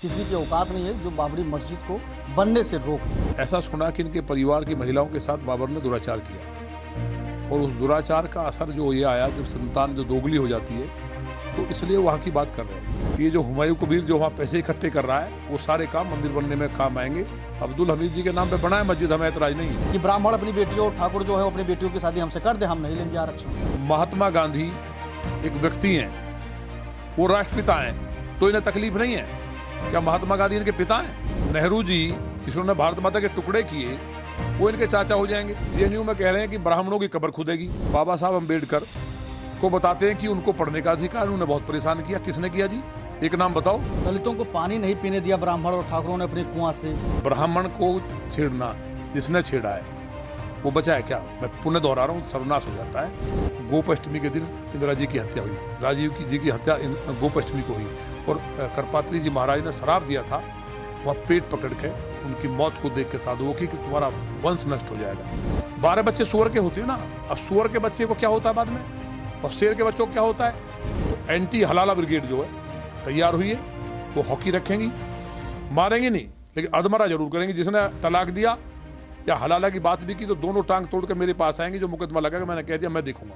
किसी की औकात नहीं है जो बाबरी मस्जिद को बनने से रोक। ऐसा सुना कि इनके परिवार की महिलाओं के साथ बाबर ने दुराचार किया और उस दुराचार का असर जो ये आया जब संतान जो दोगली हो जाती है, तो इसलिए वहाँ की बात कर रहे हैं कि ये जो हुमायूं कबीर जो वहाँ पैसे इकट्ठे कर रहा है वो सारे काम मंदिर बनने में काम आएंगे। अब्दुल हमीद जी के नाम पे बनाए मस्जिद, हमें ऐतराज नहीं है कि ब्राह्मण अपनी बेटियों, ठाकुर जो है अपनी बेटियों की शादी हमसे कर दे, हम नहीं लेंगे आरक्षण। महात्मा गांधी एक व्यक्ति हैं, वो राष्ट्रपिता हैं, तो इन्हें तकलीफ नहीं है? क्या महात्मा गांधी इनके पिता हैं? नेहरू जी जिन्होंने भारत माता के टुकड़े किए वो इनके चाचा हो जाएंगे? जेएनयू में कह रहे हैं कि ब्राह्मणों की कब्र खुदेगी। बाबा साहब अम्बेडकर को बताते हैं कि उनको पढ़ने का अधिकार उन्हें बहुत परेशान किया। किसने किया जी? एक नाम बताओ। दलितों को पानी नहीं पीने दिया ब्राह्मण और ठाकुरों ने अपने कुआं से। ब्राह्मण को छेड़ना जिसने छेड़ा है वो बचा है क्या? मैं पुनः दोहरा रहा हूँ, सर्वनाश हो जाता है। गोपाष्टमी के दिन इंदिरा जी की हत्या हुई, राजीव जी की हत्या गोपाष्टमी को हुई और करपात्री जी महाराज ने शराब दिया था, वह पेट पकड़ के उनकी मौत को देख के साधुओं की कि तुम्हारा वंश नष्ट हो जाएगा। 12 बच्चे सुअर के होते हैं ना, अब सुअर के बच्चे को क्या होता है बाद में, और शेर के बच्चों को क्या होता है? तो एंटी हलाला ब्रिगेड जो है तैयार हुई है, वो हॉकी रखेंगी, मारेंगी नहीं लेकिन अधमरा जरूर करेंगी। जिसने तलाक दिया या हलाला की बात भी की तो दोनों टांग तोड़ कर मेरे पास आएंगे, जो मुकदमा लगेगा मैंने कह दिया मैं देखूंगा।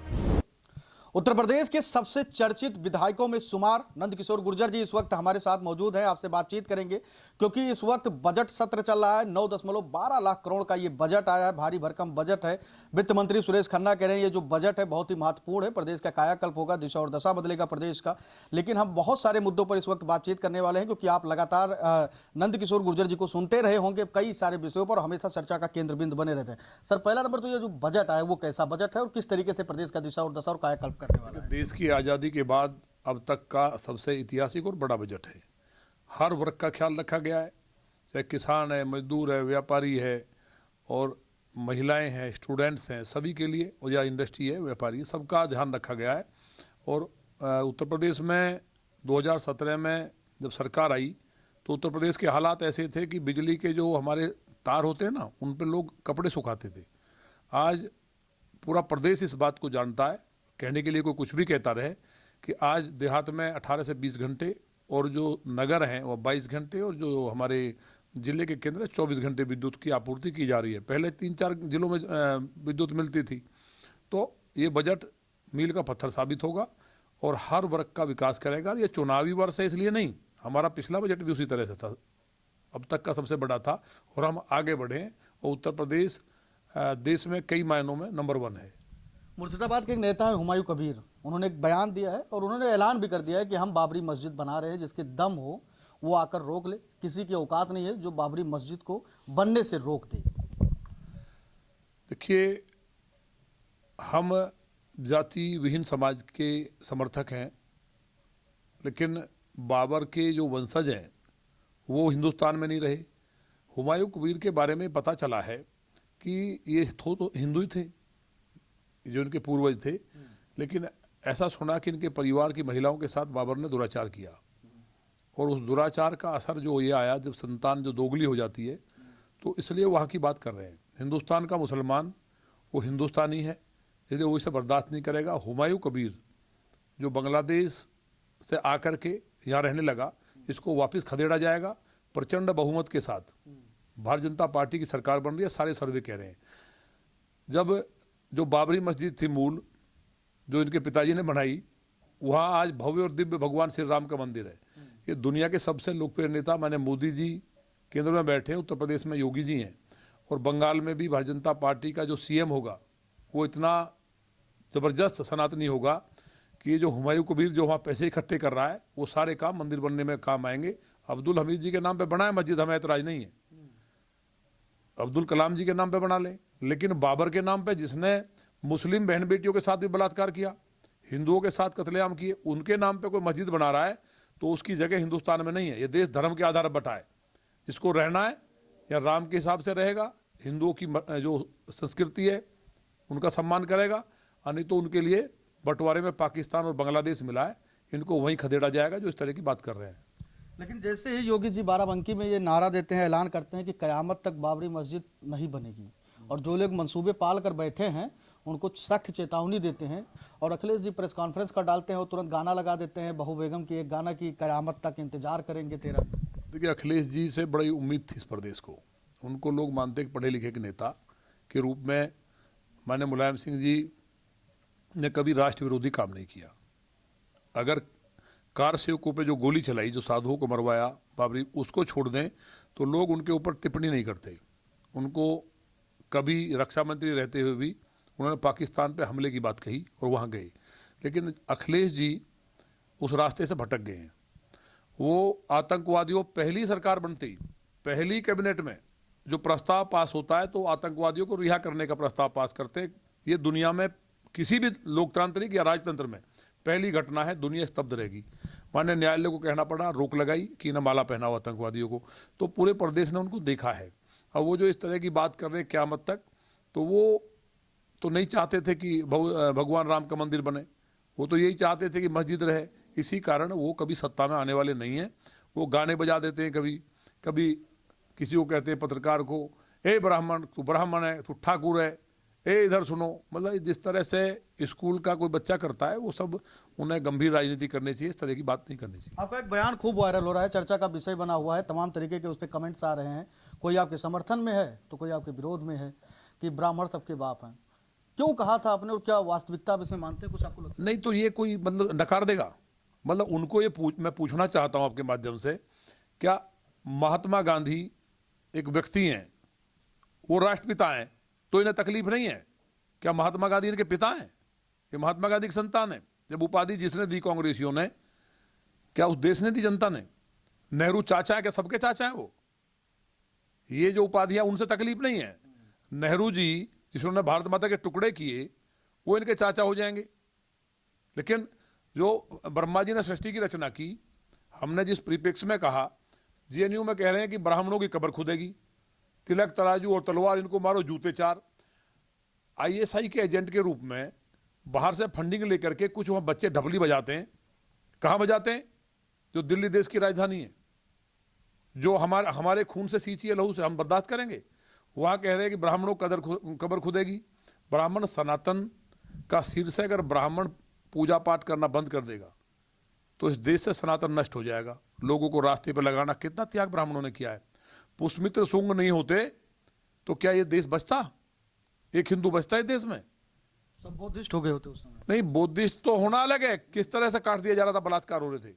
उत्तर प्रदेश के सबसे चर्चित विधायकों में शुमार नंदकिशोर गुर्जर जी इस वक्त हमारे साथ मौजूद हैं। आपसे बातचीत करेंगे क्योंकि इस वक्त बजट सत्र चल रहा है। 9.12 लाख करोड़ का ये बजट आया है, भारी भरकम बजट है। वित्त मंत्री सुरेश खन्ना कह रहे हैं ये जो बजट है बहुत ही महत्वपूर्ण है, प्रदेश का कायाकल्प होगा, दिशा और दशा बदलेगा प्रदेश का। लेकिन हम बहुत सारे मुद्दों पर इस वक्त बातचीत करने वाले हैं क्योंकि आप लगातार नंदकिशोर गुर्जर जी को सुनते रहे होंगे कई सारे विषयों पर, हमेशा चर्चा का केंद्र बिंदु बने रहते हैं। सर, पहला नंबर तो ये जो बजट आया वो कैसा बजट है और किस तरीके से प्रदेश का दिशा और दशा और कायाकल्प करने वाला है? देश की आज़ादी के बाद अब तक का सबसे ऐतिहासिक और बड़ा बजट है। हर वर्ग का ख्याल रखा गया है, चाहे किसान है, मजदूर है, व्यापारी है और महिलाएं हैं, स्टूडेंट्स हैं, सभी के लिए, और या इंडस्ट्री है, व्यापारी है, सबका ध्यान रखा गया है। और उत्तर प्रदेश में 2017 में जब सरकार आई तो उत्तर प्रदेश के हालात ऐसे थे कि बिजली के जो हमारे तार होते हैं ना, उन पर लोग कपड़े सुखाते थे। आज पूरा प्रदेश इस बात को जानता है, कहने के लिए कोई कुछ भी कहता रहे, कि आज देहात में 18 से 20 घंटे और जो नगर हैं वो 22 घंटे और जो हमारे जिले के केंद्र 24 घंटे विद्युत की आपूर्ति की जा रही है। पहले 3-4 जिलों में विद्युत मिलती थी। तो ये बजट मील का पत्थर साबित होगा और हर वर्ग का विकास करेगा। ये चुनावी वर्ष है इसलिए नहीं, हमारा पिछला बजट भी उसी तरह से था, अब तक का सबसे बड़ा था और हम आगे बढ़े और उत्तर प्रदेश देश में कई मायनों में नंबर 1 है। मुर्शिदाबाद के एक नेता है हुमायूं कबीर, उन्होंने एक बयान दिया है और उन्होंने ऐलान भी कर दिया है कि हम बाबरी मस्जिद बना रहे हैं, जिसके दम हो वो आकर रोक ले। किसी की औकात नहीं है जो बाबरी मस्जिद को बनने से रोक दे। देखिए, हम जाति विहीन समाज के समर्थक हैं, लेकिन बाबर के जो वंशज हैं वो हिंदुस्तान में नहीं रहे। हुमायूं कबीर के बारे में पता चला है कि ये तो हिंदू ही थे जो इनके पूर्वज थे, लेकिन ऐसा सुना कि इनके परिवार की महिलाओं के साथ बाबर ने दुराचार किया और उस दुराचार का असर जो ये आया जब संतान जो दोगली हो जाती है, तो इसलिए वहाँ की बात कर रहे हैं। हिंदुस्तान का मुसलमान वो हिंदुस्तानी है, इसलिए वो इसे बर्दाश्त नहीं करेगा। हुमायूं कबीर जो बांग्लादेश से आकर के यहाँ रहने लगा, इसको वापस खदेड़ा जाएगा प्रचंड बहुमत के साथ। भारतीय जनता पार्टी की सरकार बन रही है, सारे सर्वे कह रहे हैं। जब जो बाबरी मस्जिद थी मूल, जो इनके पिताजी ने बनाई, वहाँ आज भव्य और दिव्य भगवान श्री राम का मंदिर है। ये दुनिया के सबसे लोकप्रिय नेता, माने मोदी जी केंद्र में बैठे हैं, उत्तर प्रदेश में योगी जी हैं और बंगाल में भी भारतीय जनता पार्टी का जो सीएम होगा वो इतना ज़बरदस्त सनातनी होगा कि ये जो हुमायूं कबीर जो वहाँ पैसे इकट्ठे कर रहा है वो सारे काम मंदिर बनने में काम आएंगे। अब्दुल हमीद जी के नाम पे बनाए मस्जिद, हमें ऐतराज नहीं है। अब्दुल कलाम जी के नाम पे बना लें, लेकिन बाबर के नाम पे जिसने मुस्लिम बहन बेटियों के साथ भी बलात्कार किया, हिंदुओं के साथ कत्लेआम किए, उनके नाम पे कोई मस्जिद बना रहा है तो उसकी जगह हिंदुस्तान में नहीं है। ये देश धर्म के आधार पर बटा है, इसको रहना है या राम के हिसाब से रहेगा, हिंदुओं की जो संस्कृति है उनका सम्मान करेगा, नहीं तो उनके लिए बंटवारे में पाकिस्तान और बांग्लादेश मिला है, इनको वहीं खदेड़ा जाएगा जो इस तरह की बात कर रहे हैं। लेकिन जैसे ही योगी जी बाराबंकी में ये नारा देते हैं, ऐलान करते हैं कि कयामत तक बाबरी मस्जिद नहीं बनेगी, और जो लोग मंसूबे पाल कर बैठे हैं उनको सख्त चेतावनी देते हैं, और अखिलेश जी प्रेस कॉन्फ्रेंस का डालते हैं और तुरंत गाना लगा देते हैं बहू बेगम की एक गाना की, कयामत तक इंतजार करेंगे तेरा। देखिए, अखिलेश जी से बड़ी उम्मीद थी इस प्रदेश को। उनको लोग मानते कि पढ़े लिखे के नेता के रूप में माननीय मुलायम सिंह जी ने कभी राष्ट्र विरोधी काम नहीं किया। अगर कार सेवकों पे जो गोली चलाई, जो साधुओं को मरवाया बाबरी, उसको छोड़ दें तो लोग उनके ऊपर टिप्पणी नहीं करते। उनको कभी रक्षा मंत्री रहते हुए भी उन्होंने पाकिस्तान पे हमले की बात कही और वहाँ गए। लेकिन अखिलेश जी उस रास्ते से भटक गए हैं। वो आतंकवादियों, पहली सरकार बनते ही पहली कैबिनेट में जो प्रस्ताव पास होता है तो आतंकवादियों को रिहा करने का प्रस्ताव पास करते। ये दुनिया में किसी भी लोकतांत्रिक या राजतंत्र में पहली घटना है, दुनिया स्तब्ध रहेगी। माननीय न्यायालय को कहना पड़ा, रोक लगाई कि न माला पहनाओ आतंकवादियों को, तो पूरे प्रदेश ने उनको देखा है। अब वो जो इस तरह की बात कर रहे हैं क़यामत तक, तो वो तो नहीं चाहते थे कि भगवान राम का मंदिर बने, वो तो यही चाहते थे कि मस्जिद रहे। इसी कारण वो कभी सत्ता में आने वाले नहीं हैं। वो गाने बजा देते हैं, कभी कभी किसी को कहते हैं पत्रकार को, ए ब्राह्मण, तू ब्राह्मण है, तू ठाकुर है, ए इधर सुनो। मतलब जिस तरह से स्कूल का कोई बच्चा करता है, वो सब उन्हें गंभीर राजनीति करनी चाहिए, इस तरह की बात नहीं करनी चाहिए। आपका एक बयान खूब वायरल हो रहा है, चर्चा का विषय बना हुआ है, तमाम तरीके के उस पर कमेंट्स आ रहे हैं। कोई आपके समर्थन में है तो कोई आपके विरोध में है कि ब्राह्मण सबके बाप हैं। क्यों कहा था आपने और क्या वास्तविकता आप इसमें मानते हैं? कुछ आपको लगता है? नहीं तो ये कोई मतलब नकार देगा? मतलब उनको ये मैं पूछना चाहता हूं आपके माध्यम से, क्या महात्मा गांधी एक व्यक्ति हैं, वो राष्ट्रपिता हैं, तो इन्हें तकलीफ नहीं है? क्या महात्मा गांधी इनके पिता हैं? ये महात्मा गांधी की संतान है। जब उपाधि जिसने दी कांग्रेसियों ने, क्या उस देश ने दी, जनता ने? नेहरू चाचा है, क्या सबके चाचा है वो? ये जो उपाधियां, उनसे तकलीफ नहीं है। नेहरू जी जिन्होंने भारत माता के टुकड़े किए, वो इनके चाचा हो जाएंगे। लेकिन जो ब्रह्मा जी ने सृष्टि की रचना की, हमने जिस प्रीफिक्स में कहा, जेएनयू में कह रहे हैं कि ब्राह्मणों की कब्र खुदेगी, तिलक तराजू और तलवार इनको मारो, जूते चार। आईएसआई के एजेंट के रूप में बाहर से फंडिंग लेकर के कुछ वहाँ बच्चे ढपली बजाते हैं। कहाँ बजाते हैं? जो दिल्ली देश की राजधानी है, जो हमारे खून से सींची है, लहू से हम बर्दाश्त करेंगे? वहाँ कह रहे हैं कि ब्राह्मणों कब्र खुदेगी। ब्राह्मण सनातन का शीर्ष है। अगर ब्राह्मण पूजा पाठ करना बंद कर देगा तो इस देश से सनातन नष्ट हो जाएगा। लोगों को रास्ते पर लगाना, कितना त्याग ब्राह्मणों ने किया है। पुष्मित्र शुंग नहीं होते तो क्या ये देश बचता? एक हिंदू बचता है देश में? सब बुद्धिस्ट हो गए होते उस समय। नहीं, बुद्धिस्ट तो होना अलग है। किस तरह से काट दिया जा रहा था, बलात्कार हो रहे थे।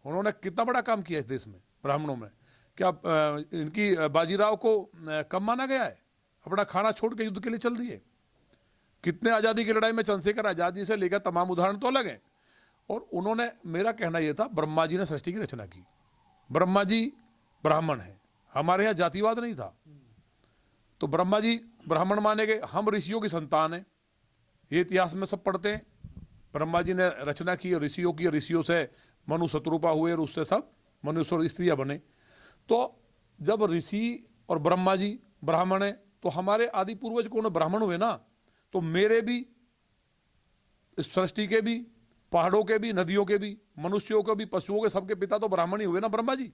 उन्होंने कितना बड़ा काम किया इस देश में ब्राह्मणों में। क्या इनकी बाजीराव को कम माना गया है? अपना खाना छोड़ के युद्ध के लिए चल दिए। कितने आज़ादी की लड़ाई में चंद्रशेखर आज़ाद जी से लेकर तमाम उदाहरण तो अलग हैं। और उन्होंने, मेरा कहना यह था, ब्रह्मा जी ने सृष्टि की रचना की, ब्रह्मा जी ब्राह्मण है, हमारे यहाँ जातिवाद नहीं था, तो ब्रह्मा जी ब्राह्मण माने गए। हम ऋषियों की संतान हैं, ये इतिहास में सब पढ़ते हैं। ब्रह्मा जी ने रचना की, ऋषियों की, ऋषियों से मनु शत्रुपा हुए और उससे सब मनुष्य और स्त्रियाँ बने। तो जब ऋषि और ब्रह्मा जी ब्राह्मण है, तो हमारे आदि पूर्वज कौन ब्राह्मण हुए ना। तो मेरे भी, इस सृष्टि के भी, पहाड़ों के भी, नदियों के भी, मनुष्यों के भी, पशुओं के, सबके पिता तो ब्राह्मण ही हुए ना, ब्रह्मा जी।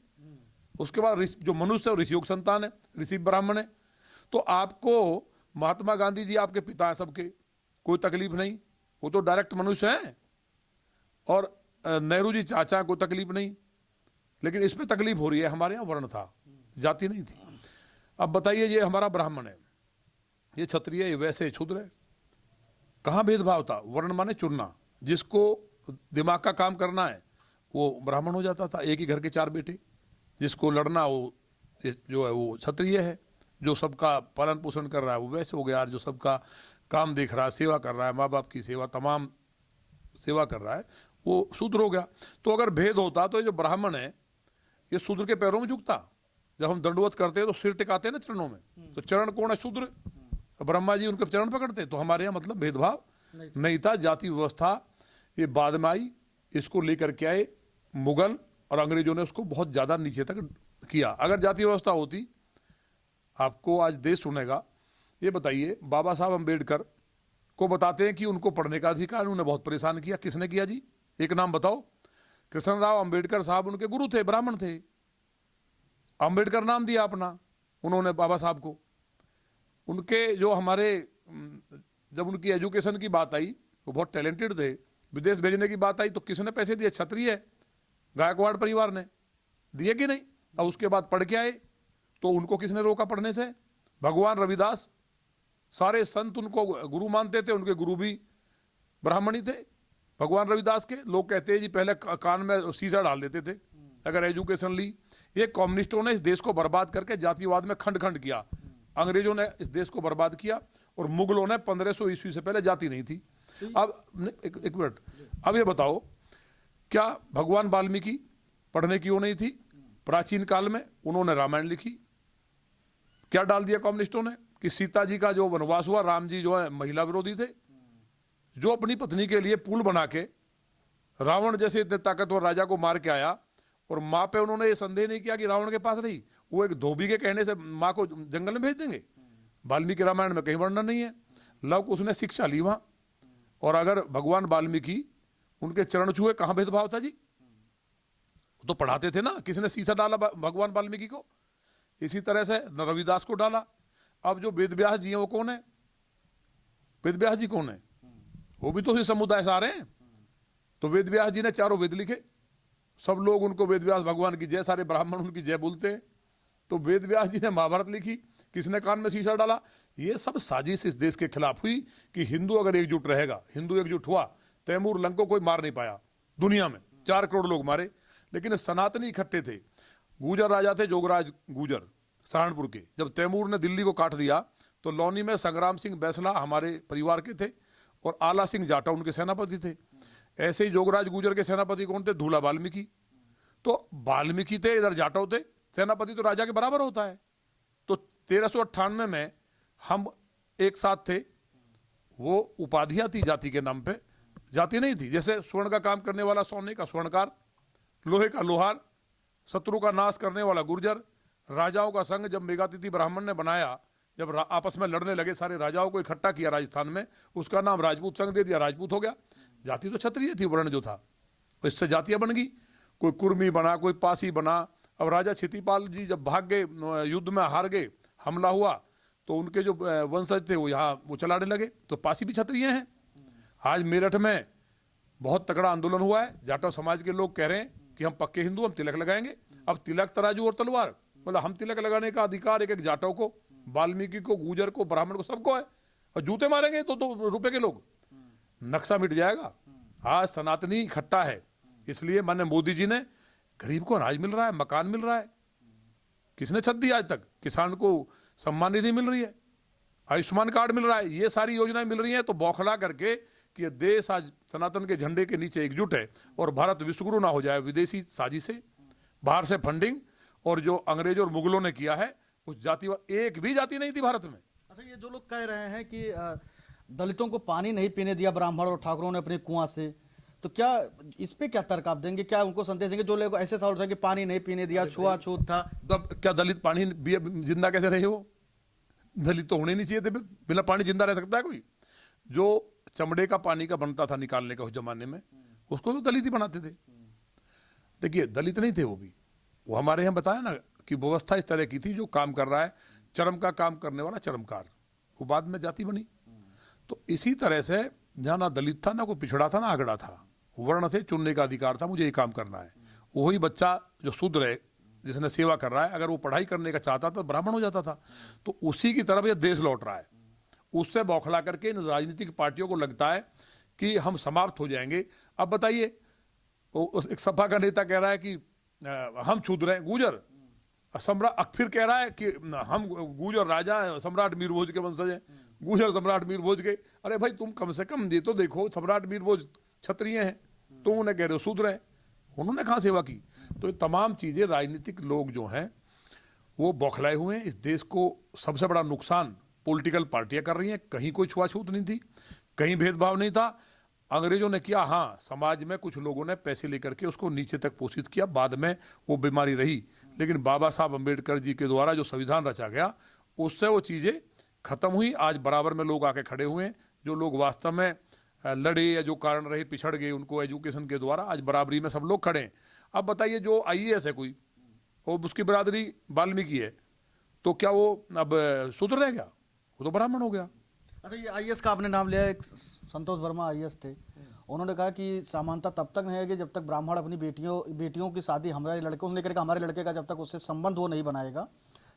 उसके बाद जो मनुष्य है ऋषियों की संतान है, ऋषि ब्राह्मण है। तो आपको महात्मा गांधी जी आपके पिता हैं सबके, कोई तकलीफ नहीं, वो तो डायरेक्ट मनुष्य हैं। और नेहरू जी चाचा, कोई तकलीफ नहीं। लेकिन इसमें तकलीफ हो रही है, हमारे यहाँ वर्ण था, जाति नहीं थी। अब बताइए, ये हमारा ब्राह्मण है, ये क्षत्रिय, ये वैसे क्षुद्र है, कहाँ भेदभाव था? वर्ण माने चुनना, जिसको दिमाग का काम करना है वो ब्राह्मण हो जाता था। एक ही घर के चार बेटे, जिसको लड़ना वो जो है वो क्षत्रिय है, जो सबका पालन पोषण कर रहा है वो वैसे हो गया, जो सबका काम देख रहा है, सेवा कर रहा है, माँ बाप की सेवा, तमाम सेवा कर रहा है, वो शूद्र हो गया। तो अगर भेद होता तो ये जो ब्राह्मण है ये शूद्र के पैरों में झुकता। जब हम दंडवत करते हैं तो सिर टिकाते हैं ना चरणों में, तो चरण कौन है? शूद्र। ब्रह्मा जी उनके चरण पकड़ते। तो हमारे यहाँ मतलब भेदभाव नहीं था। जाति व्यवस्था ये बाद में आई, इसको लेकर के आए मुगल और अंग्रेजों ने, उसको बहुत ज़्यादा नीचे तक किया। अगर जाति व्यवस्था होती, आपको आज देश सुनेगा। ये बताइए, बाबा साहब अम्बेडकर को बताते हैं कि उनको पढ़ने का अधिकार, उन्होंने बहुत परेशान किया। किसने किया जी? एक नाम बताओ। कृष्णराव अम्बेडकर साहब उनके गुरु थे, ब्राह्मण थे। अम्बेडकर नाम दिया अपना उन्होंने बाबा साहब को। उनके जो हमारे, जब उनकी एजुकेशन की बात आई, वो बहुत टैलेंटेड थे। विदेश भेजने की बात आई तो किसने पैसे दिए? क्षत्रिय, गायकवाड़ परिवार ने दिए कि नहीं? अब उसके बाद पढ़ के आए, तो उनको किसने रोका पढ़ने से? भगवान रविदास। सारे संत उनको गुरु मानते थे, उनके गुरु भी ब्राह्मण ही थे भगवान रविदास के। लोग कहते हैं जी पहले कान में शीशा डाल देते थे अगर एजुकेशन ली। ये कम्युनिस्टों ने इस देश को बर्बाद करके जातिवाद में खंड खंड किया। अंग्रेजों ने इस देश को बर्बाद किया और मुगलों ने 1500 ईस्वी से पहले जाति नहीं थी। अब एक मिनट, अब ये बताओ, क्या भगवान वाल्मीकि पढ़ने की वो नहीं थी? प्राचीन काल में उन्होंने रामायण लिखी। क्या डाल दिया कम्युनिस्टों ने कि सीता जी का जो वनवास हुआ, राम जी जो है महिला विरोधी थे, जो अपनी पत्नी के लिए पुल बना के रावण जैसे इतने ताकतवर राजा को मार के आया, और माँ पे उन्होंने ये संदेह नहीं किया कि रावण के पास रही, वो एक धोबी के कहने से माँ को जंगल में भेज देंगे। वाल्मीकि रामायण में कहीं वर्णन नहीं है। लव उसने शिक्षा ली वहां, और अगर भगवान वाल्मीकि उनके चरण छुए, कहाँ भेदभाव था जी? तो पढ़ाते थे ना। किसने शीशा डाला भगवान वाल्मीकि को? इसी तरह से रविदास को डाला। अब जो वेद व्यास जी हैं वो कौन है? वेद व्यास जी कौन है? वो भी तो उसी समुदाय से आ रहे हैं। तो वेद व्यास जी ने चारों वेद लिखे, सब लोग उनको वेद व्यास भगवान की जय, सारे ब्राह्मण उनकी जय बोलते हैं। तो वेद व्यास जी ने महाभारत लिखी, किसने कान में शीशा डाला? ये सब साजिश इस देश के खिलाफ हुई कि हिंदू अगर एकजुट रहेगा, हिंदू एकजुट हुआ, तैमूर लंग को कोई मार नहीं पाया दुनिया में। 4 करोड़ लोग मारे, लेकिन सनातनी इकट्ठे थे। गुजर राजा थे, जोगराज गुजर सहारनपुर के। जब तैमूर ने दिल्ली को काट दिया, तो लौनी में संग्राम सिंह बैसला हमारे परिवार के थे, और आला सिंह जाटा उनके सेनापति थे। ऐसे ही जोगराज गुजर के सेनापति कौन थे? धूला वाल्मीकि। तो वाल्मीकि थे, इधर जाटव थे। सेनापति तो राजा के बराबर होता है। तो 1398 में हम एक साथ थे। वो उपाधियां थी जाति के नाम पे, जाति नहीं थी। जैसे स्वर्ण का काम करने वाला सोने का स्वर्णकार, लोहे का लोहार, शत्रु का नाश करने वाला गुर्जर। राजाओं का संघ जब मेघातिथि ब्राह्मण ने बनाया, जब आपस में लड़ने लगे, सारे राजाओं को इकट्ठा किया राजस्थान में, उसका नाम राजपूत संघ दे दिया, राजपूत हो गया। जाति तो क्षत्रिय थी, वर्ण जो था। इससे जातियां बन गई, कोई कुर्मी बना, कोई पासी बना। अब राजा क्षितिपाल जी जब भाग गए, युद्ध में हार गए, हमला हुआ, तो उनके जो वंशज थे वो यहाँ वो चलाने लगे। तो पासी भी क्षत्रिय हैं। आज मेरठ में बहुत तगड़ा आंदोलन हुआ है। जाटव समाज के लोग कह रहे हैं कि हम पक्के हिंदू, हम तिलक लगाएंगे। अब तिलक, तराजू और तलवार, मतलब हम तिलक लगाने का अधिकार एक एक जाटव को, वाल्मीकि को, गुजर को, ब्राह्मण को, सबको है। और जूते मारेंगे तो रुपए के लोग, नक्शा मिट जाएगा। आज सनातनी इकट्ठा है, इसलिए माननीय मोदी जी ने, गरीब को अनाज मिल रहा है, मकान मिल रहा है। किसने छत दी आज तक? किसान को सम्मान निधि मिल रही है, आयुष्मान कार्ड मिल रहा है, ये सारी योजनाएं मिल रही हैं। तो बौखला करके कि ये देश आज सनातन के झंडे के नीचे एकजुट है, और भारत विश्वगुरु ना हो जाए विदेशी साजिशें, बाहर से फंडिंग, और जो अंग्रेजों और मुगलों ने किया है, उस जाति, एक भी जाति नहीं थी भारत में। अच्छा, ये जो लोग कह रहे हैं कि दलितों को पानी नहीं पीने दिया ब्राह्मण और ठाकुरों ने अपने कुआं से, तो क्या इस पे क्या तर्क आप देंगे? क्या उनको संदेश देंगे जो लोग ऐसे सवाल उठाए कि पानी नहीं पीने दिया, छुआछूत था? तब क्या दलित पानी जिंदा कैसे रहे? वो दलित तो होने नहीं चाहिए थे। बिना पानी जिंदा रह सकता है कोई? जो चमड़े का पानी का बनता था निकालने का उस जमाने में, उसको तो दलित ही बनाते थे। देखिए, दलित नहीं थे वो भी। वो हमारे यहाँ बताया ना कि व्यवस्था इस तरह की थी, जो काम कर रहा है, चरम का काम करने वाला चरमकार, वो बाद में जाति बनी। तो इसी तरह से जहाँ ना दलित था, ना कोई पिछड़ा था, ना आगड़ा था, वर्ण थे, चुनने का अधिकार था, मुझे ये काम करना है। वही बच्चा जो शूद्र है, जिसने सेवा कर रहा है, अगर वो पढ़ाई करने का चाहता तो ब्राह्मण हो जाता था। तो उसी की तरफ ये देश लौट रहा है। उससे बौखला करके इन राजनीतिक पार्टियों को लगता है कि हम समाप्त हो जाएंगे। अब बताइए, एक सपा का नेता कह रहा है कि हम शूद्र हैं, गुजर। सम्राट फिर कह रहा है कि हम गुजर राजा हैं, सम्राट मीरभोज के वंशज हैं, गुजर सम्राट मीरभोज के। अरे भाई, तुम कम से कम ये तो देखो, सम्राट मीरभोज क्षत्रिय हैं, तुम उन्हें कह रहे हो शूद्र हैं। उन्होंने कहाँ सेवा की? तो ये तमाम चीजें राजनीतिक लोग जो हैं वो बौखलाए हुए हैं। इस देश को सबसे बड़ा नुकसान पॉलिटिकल पार्टियां कर रही हैं। कहीं कोई छुआछूत नहीं थी, कहीं भेदभाव नहीं था। अंग्रेजों ने किया, हाँ, समाज में कुछ लोगों ने पैसे लेकर के उसको नीचे तक पोषित किया, बाद में वो बीमारी रही। लेकिन बाबा साहब अम्बेडकर जी के द्वारा जो संविधान रचा गया, उससे वो चीज़ें खत्म हुई। आज बराबर में लोग आके खड़े हुए हैं। जो लोग वास्तव में लड़े या जो कारण रहे पिछड़ गए, उनको एजुकेशन के द्वारा आज बराबरी में सब लोग खड़े हैं। अब बताइए, जो IAS है कोई, वो उसकी बरादरी वाल्मीकि है, तो क्या वो अब शूद्र रह गया? वो तो ब्राह्मण हो गया। अच्छा, ये IAS का आपने नाम लिया, एक संतोष वर्मा IAS थे, उन्होंने कहा कि समानता तब तक नहीं है जब तक ब्राह्मण अपनी बेटियों की शादी हमारे लड़के, उसने कहा हमारे लड़के का जब तक उससे संबंध वो नहीं बनाएगा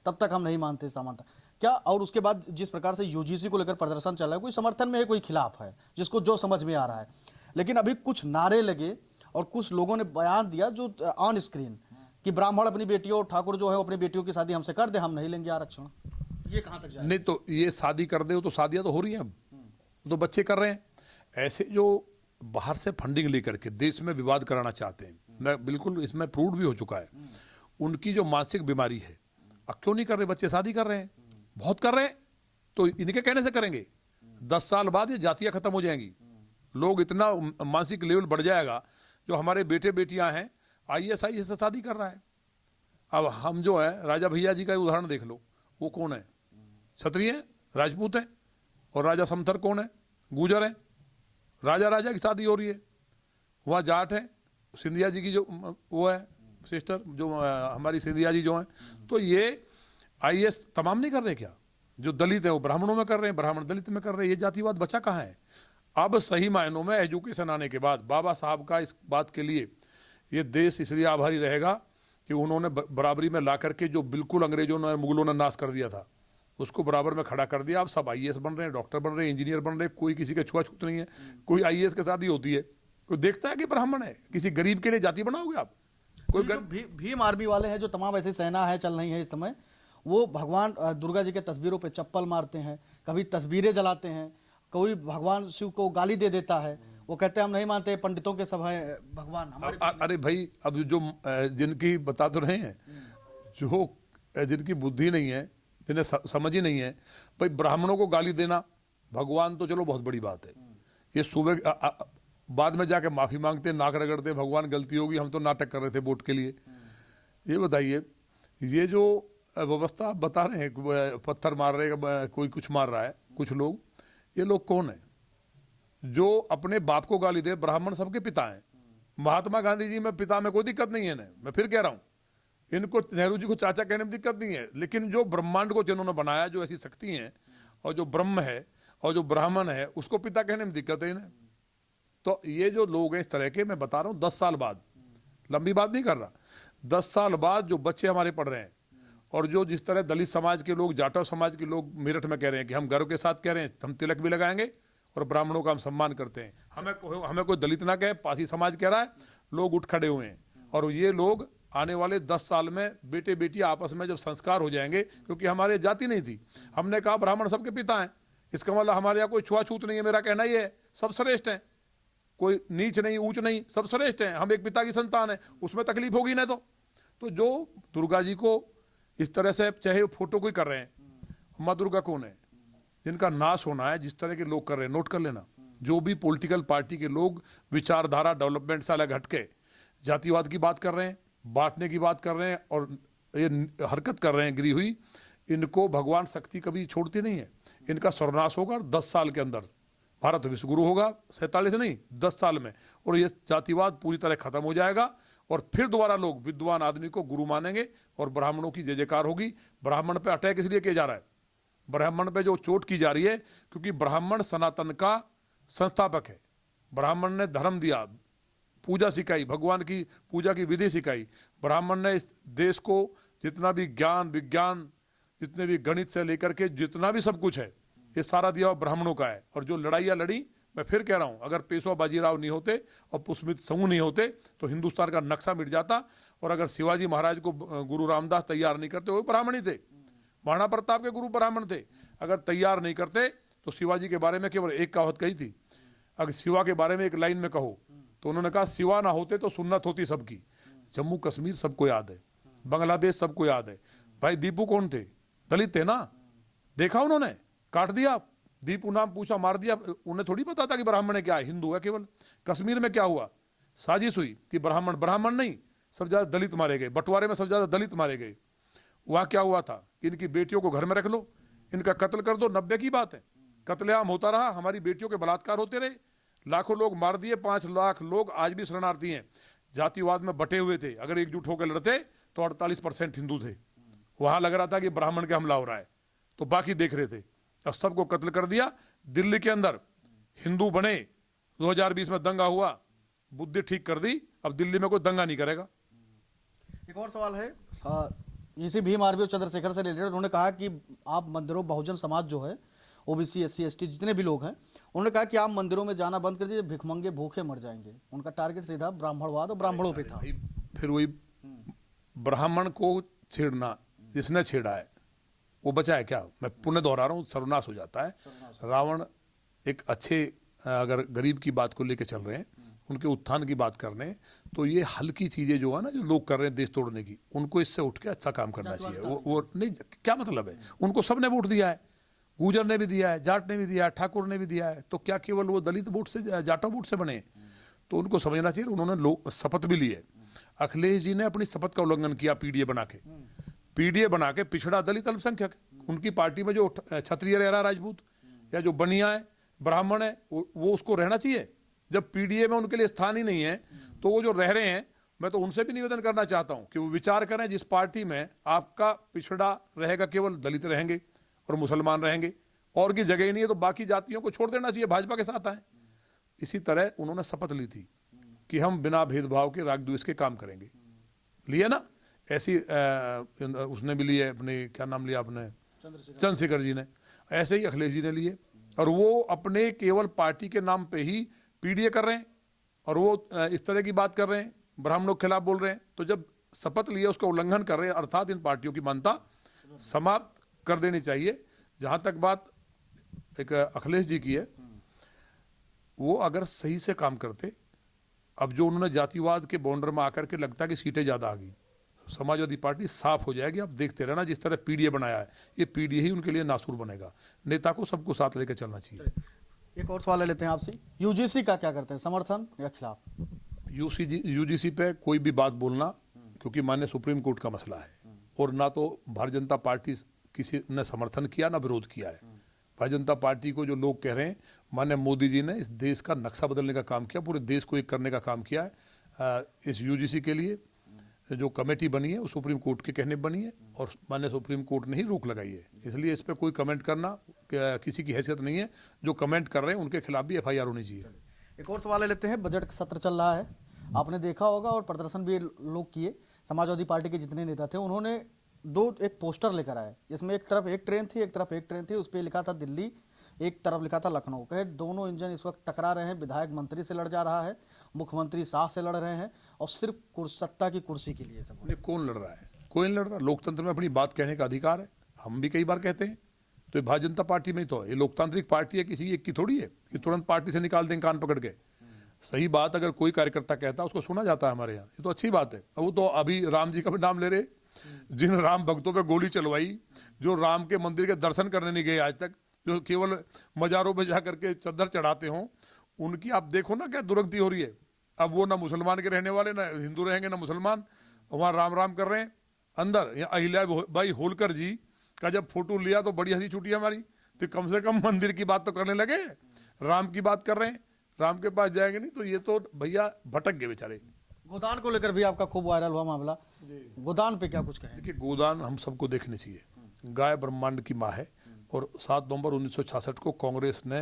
तब तक हम नहीं मानते समानता। क्या और उसके बाद जिस प्रकार से यूजीसी को लेकर प्रदर्शन चल रहा है, कोई समर्थन में है कोई खिलाफ है, जिसको जो समझ में आ रहा है। लेकिन अभी कुछ नारे लगे और कुछ लोगों ने बयान दिया जो ऑन स्क्रीन कि ब्राह्मण अपनी बेटियों, ठाकुर जो है अपनी बेटियों की शादी हमसे कर दे, हम नहीं लेंगे आरक्षण। ये कहां तक जाए? नहीं तो ये शादी कर दे तो शादियां तो हो रही हैं, अब तो बच्चे कर रहे हैं। ऐसे जो बाहर से फंडिंग लेकर के देश में विवाद कराना चाहते हैं, मैं बिल्कुल इसमें प्रूव भी हो चुका है, उनकी जो मानसिक बीमारी है। अब क्यों नहीं कर रहे बच्चे? शादी कर रहे हैं, बहुत कर रहे हैं, तो इनके कहने से करेंगे। 10 साल बाद ये जातियां खत्म हो जाएंगी, लोग इतना मानसिक लेवल बढ़ जाएगा। जो हमारे बेटे बेटियां हैं IAS से शादी कर रहा है। अब हम जो है राजा भैया जी का उदाहरण देख लो, वो कौन है? क्षत्रिय है, राजपूत है। और राजा समथर कौन है? गुजर है। राजा की शादी हो रही है, वहाँ जाट है, सिंधिया जी की जो वो है सिस्टर, जो हमारी सिंधिया जी जो हैं। तो ये IAS तमाम नहीं कर रहे क्या? जो दलित है वो ब्राह्मणों में कर रहे हैं, ब्राह्मण दलित में कर रहे हैं। ये जातिवाद बचा कहाँ है? अब सही मायनों में एजुकेशन आने के बाद बाबा साहब का इस बात के लिए ये देश इसलिए आभारी रहेगा कि उन्होंने बराबरी में ला करके जो बिल्कुल अंग्रेजों ने, मुगलों ने नाश कर दिया था, उसको बराबर में खड़ा कर दिया। अब सब IAS बन रहे हैं, डॉक्टर बन रहे हैं, इंजीनियर बन रहे हैं। कोई किसी का छुआछूत नहीं है। कोई IAS के साथ ही होती है। कोई देखता है कि ब्राह्मण है, किसी गरीब के लिए जाति बनाओगे आप? कोई भीम आर्मी वाले हैं जो तमाम ऐसी सेना है चल रही है इस समय, वो भगवान दुर्गा जी के तस्वीरों पे चप्पल मारते हैं, कभी तस्वीरें जलाते हैं, कोई भगवान शिव को गाली दे देता है। वो कहते हैं हम नहीं मानते पंडितों के सब है भगवान हमारे। अरे भाई, अब जो जिनकी बता तो रहे हैं, जो जिनकी बुद्धि नहीं है, जिन्हें समझ ही नहीं है, भाई ब्राह्मणों को गाली देना भगवान तो चलो बहुत बड़ी बात है। ये सुबह बाद में जाके माफी मांगते, नाक रगड़ते, भगवान गलती होगी, हम तो नाटक कर रहे थे वोट के लिए। ये बताइए, ये जो व्यवस्था आप बता रहे हैं, पत्थर मार रहे, कोई कुछ मार रहा है, कुछ लोग, ये लोग कौन है जो अपने बाप को गाली दे? ब्राह्मण सबके पिता हैं। महात्मा गांधी जी में पिता में कोई दिक्कत नहीं है ना, मैं फिर कह रहा हूं, इनको नेहरू जी को चाचा कहने में दिक्कत नहीं है। लेकिन जो ब्रह्मांड को जिन्होंने बनाया, जो ऐसी शक्ति है, और जो ब्रह्म है और जो ब्राह्मण है, उसको पिता कहने में दिक्कत है इन्हें। तो ये जो लोग हैं इस तरह के, मैं बता रहा हूँ 10 साल बाद, लंबी बात नहीं कर रहा, 10 साल बाद जो बच्चे हमारे पढ़ रहे हैं, और जो जिस तरह दलित समाज के लोग, जाटव समाज के लोग मेरठ में कह रहे हैं कि हम गर्व के साथ कह रहे हैं, हम तिलक भी लगाएंगे और ब्राह्मणों का हम सम्मान करते हैं, हमें कोई दलित ना कहे, पासी समाज कह रहा है, लोग उठ खड़े हुए हैं। और ये लोग आने वाले 10 साल में बेटे बेटी आपस में जब संस्कार हो जाएंगे, क्योंकि हमारे जाति नहीं थी, हमने कहा ब्राह्मण सबके पिता हैं, इसका मतलब हमारे यहाँ कोई छुआछूत नहीं है। मेरा कहना ये है, सब श्रेष्ठ हैं, कोई नीच नहीं ऊंच नहीं, सब श्रेष्ठ हैं, हम एक पिता की संतान है, उसमें तकलीफ होगी ना। तो जो दुर्गा जी को इस तरह से, चाहे फोटो कोई कर रहे हैं, माँ दुर्गा कौन है? जिनका नाश होना है, जिस तरह के लोग कर रहे हैं, नोट कर लेना। जो भी पॉलिटिकल पार्टी के लोग विचारधारा डेवलपमेंट से अलग हटके जातिवाद की बात कर रहे हैं, बांटने की बात कर रहे हैं और ये हरकत कर रहे हैं गिरी हुई, इनको भगवान शक्ति कभी छोड़ती नहीं है। इनका सर्वनाश होगा 10 साल के अंदर। भारत विश्व गुरु होगा 47 नहीं 10 साल में, और ये जातिवाद पूरी तरह खत्म हो जाएगा। और फिर दोबारा लोग विद्वान आदमी को गुरु मानेंगे और ब्राह्मणों की जय जयकार होगी। ब्राह्मण पे अटैक इसलिए किया जा रहा है, ब्राह्मण पे जो चोट की जा रही है, क्योंकि ब्राह्मण सनातन का संस्थापक है। ब्राह्मण ने धर्म दिया, पूजा सिखाई, भगवान की पूजा की विधि सिखाई। ब्राह्मण ने इस देश को जितना भी ज्ञान विज्ञान, जितने भी गणित से लेकर के जितना भी सब कुछ है, ये सारा दिया ब्राह्मणों का है। और जो लड़ाइयाँ लड़ी, मैं फिर कह रहा हूँ, अगर पेशवा बाजीराव नहीं होते और पुष्पमित्र समूह नहीं होते तो हिंदुस्तान का नक्शा मिट जाता। और अगर शिवाजी महाराज को गुरु रामदास तैयार नहीं करते, वो ब्राह्मण ही थे, महाराणा प्रताप के गुरु ब्राह्मण थे, अगर तैयार नहीं करते तो शिवाजी के बारे में केवल एक कहावत कही थी। अगर शिवा के बारे में एक लाइन में कहो तो उन्होंने कहा, शिवा ना होते तो सुन्नत होती सबकी। जम्मू कश्मीर सबको याद है, बांग्लादेश सबको याद है। भाई दीपू कौन थे? दलित थे ना, देखा उन्होंने, काट दिया, दीपू नाम पूछा, मार दिया। उन्हें थोड़ी पता था कि ब्राह्मण है क्या है, हिंदू है केवल। कश्मीर में क्या हुआ? साजिश हुई कि ब्राह्मण नहीं, सब ज्यादा दलित मारे गए, बंटवारे में सब ज्यादा दलित मारे गए। वहां क्या हुआ था? इनकी बेटियों को घर में रख लो, इनका कत्ल कर दो। 90 की बात है, कत्लेआम होता रहा, हमारी बेटियों के बलात्कार होते रहे, लाखों लोग मार दिए, 5 लाख लोग आज भी शरणार्थी हैं। जातिवाद में बटे हुए थे, अगर एकजुट होकर लड़ते तो 48% हिंदू थे। वहां लग रहा था कि ब्राह्मण का हमला हो रहा है, तो बाकी देख रहे थे, और सबको कत्ल कर दिया। दिल्ली के अंदर हिंदू बने, 2020 में दंगा हुआ, बुद्धि ठीक कर दी, अब दिल्ली में कोई दंगा नहीं करेगा। एक और सवाल है, इसी भीम आर्मी और चंद्रशेखर से रिलेटेड। उन्होंने कहा कि आप मंदिरों, बहुजन समाज जो है, ओबीसी, एससी, एसटी जितने भी लोग हैं, उन्होंने कहा कि आप मंदिरों में जाना बंद कर दीजिए, भिखमंगे भूखे मर जाएंगे। उनका टारगेट सीधा ब्राह्मणवाद और ब्राह्मणों पे था। फिर वही ब्राह्मण को छेड़ना, जिसने छेड़ा है वो बचा है क्या? मैं पुनः दोहरा रहा हूँ, सर्वनाश हो जाता है। रावण एक अच्छे, अगर गरीब की बात को लेकर चल रहे हैं, उनके उत्थान की बात कर रहे हैं, तो ये हल्की चीजें जो है ना, जो लोग कर रहे हैं देश तोड़ने की, उनको इससे उठ के अच्छा काम करना चाहिए। वो नहीं, क्या मतलब है? उनको सबने वोट दिया है, गुजर ने भी दिया है, जाट ने भी दिया है, ठाकुर ने भी दिया है, तो क्या केवल वो दलित वोट से, जाटो वोट से बने? तो उनको समझना चाहिए। उन्होंने शपथ भी ली है। अखिलेश जी ने अपनी शपथ का उल्लंघन किया पीडीए बना के। पीडीए बना के पिछड़ा दलित अल्पसंख्यक, उनकी पार्टी में जो क्षत्रिय रह रहा, राजपूत या जो बनिया है, ब्राह्मण है, वो उसको रहना चाहिए। जब पीडीए में उनके लिए स्थान ही नहीं है, तो वो जो रह रहे हैं, मैं तो उनसे भी निवेदन करना चाहता हूं कि वो विचार करें, जिस पार्टी में आपका पिछड़ा रहेगा केवल दलित रहेंगे और मुसलमान रहेंगे, और की जगह ही नहीं है, तो बाकी जातियों को छोड़ देना चाहिए, भाजपा के साथ आए। इसी तरह उन्होंने शपथ ली थी कि हम बिना भेदभाव के, राग द्वेष के काम करेंगे। लिए ना? ऐसी उसने भी लिए, अपने क्या नाम लिया आपने, चंद्रशेखर जी ने। ऐसे ही अखिलेश जी ने लिए, और वो अपने केवल पार्टी के नाम पे ही पीडीए कर रहे हैं, और वो इस तरह की बात कर रहे हैं, ब्राह्मणों के खिलाफ बोल रहे हैं। तो जब शपथ लिए उसका उल्लंघन कर रहे हैं, अर्थात इन पार्टियों की मान्यता समाप्त कर देनी चाहिए। जहां तक बात एक अखिलेश जी की है, वो अगर सही से काम करते, अब जो उन्होंने जातिवाद के बॉर्डर में आकर के लगता है कि सीटें ज्यादा आ गई, समाजवादी पार्टी साफ हो जाएगी। आप देखते रहना, जिस तरह पीडीए बनाया है, ये पीडीए ही उनके लिए नासूर बनेगा। नेता को सबको साथ लेकर चलना चाहिए। एक और सवाल ले लेते हैं आपसे, यूजीसी का क्या करते हैं, समर्थन या खिलाफ? यूजीसी पे कोई भी बात बोलना, क्योंकि माननीय सुप्रीम कोर्ट का मसला है, और ना तो भारतीय जनता पार्टी किसी ने समर्थन किया ना विरोध किया है। भारतीय जनता पार्टी को जो लोग कह रहे हैं, माननीय मोदी जी ने इस देश का नक्शा बदलने का काम किया, पूरे देश को एक करने का काम किया है। इस यूजीसी के लिए जो कमेटी बनी है, वो सुप्रीम कोर्ट के कहने बनी है, और माननीय सुप्रीम कोर्ट ने ही रोक लगाई है। इसलिए इस पर कोई कमेंट करना किसी की हैसियत नहीं है। जो कमेंट कर रहे हैं उनके खिलाफ भी एफआईआर होनी चाहिए। एक और सवाल ले लेते हैं, बजट सत्र चल रहा है, आपने देखा होगा, और प्रदर्शन भी लोग किए। समाजवादी पार्टी के जितने नेता थे, उन्होंने एक पोस्टर लेकर आए, जिसमें एक तरफ एक ट्रेन थी, एक तरफ एक ट्रेन थी, उस पर लिखा था दिल्ली, एक तरफ लिखा था लखनऊ। कहे दोनों इंजन इस वक्त टकरा रहे हैं, विधायक मंत्री से लड़ जा रहा है, मुख्यमंत्री शाह से लड़ रहे हैं, और सिर्फ सत्ता की कुर्सी के लिए सब। कौन लड़ रहा है? कोई नहीं लड़ रहा। लोकतंत्र में अपनी बात कहने का अधिकार है, हम भी कई बार कहते हैं। तो ये भारतीय जनता पार्टी में ही तो है, ये लोकतांत्रिक पार्टी है, किसी एक की थोड़ी है कि तुरंत पार्टी से निकाल दें कान पकड़ के। सही बात अगर कोई कार्यकर्ता कहता है, उसको सुना जाता है हमारे यहाँ, ये तो अच्छी बात है। वो तो अभी राम जी का भी नाम ले रहे, जिन राम भक्तों पे गोली चलवाई, जो राम के मंदिर के दर्शन करने नहीं गए आज तक, जो केवल मजारों पे जा करके चद्दर चढ़ाते हों, उनकी आप देखो ना क्या दुर्गति हो रही है। अब वो ना मुसलमान के रहने वाले, ना हिंदू रहेंगे ना मुसलमान, वहाँ राम राम कर रहे हैं। अंदर अहिल्या भाई होलकर जी का जब फोटो लिया तो बड़ी हंसी छूटी हमारी। तो कम से कम मंदिर की बात तो करने लगे, राम की बात कर रहे हैं, राम के पास जाएंगे नहीं। तो ये तो भैया भटक गए बेचारे। गोदान को लेकर भी आपका खूब वायरल हुआ मामला, गोदान पे क्या कुछ कहें? देखिए, गोदान हम सबको देखनी चाहिए। गाय ब्रह्मांड की माँ है, और 7 नवंबर 1966 को कांग्रेस ने